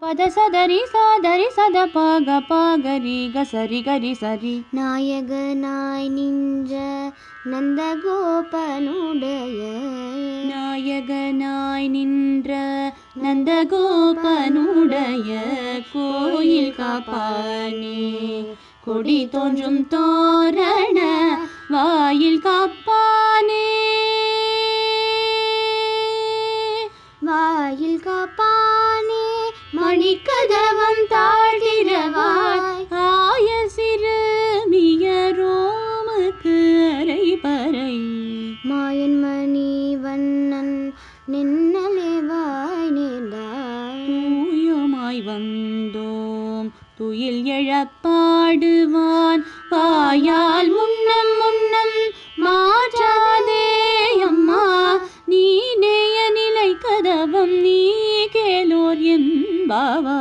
ಪದ ಸದರಿ ಸಾದರಿ ಸದ ಪಾಗ ಪಾಗರಿ ಗ ಸರಿ ಗರಿ ಸರಿ. நாயகனாய் நின்ற நந்தகோபனுடைய நாயகனாய் நின்ற நந்தகோபனுடைய கோயில் காப்பானே. கொடி தோன்றும் தோரண வாயில் காப்பானே. வாயில் காப்பானே மணிக்கதவம் தாழ்த்திரவாய் ஆய சிறுமியரோமுக்கு அரை பறை. மாயன் மணி வண்ணன் நின்னலேவாய் நேர்ந்தாய். தூயமாய் வந்தோம் துயில் எழப்பாடுவான் வாயால் முன்னம் முன்னம் மாற்றாதே அம்மா. நீ நேய நிலை கதவம் நீ கேளோர் என்பாவாய்.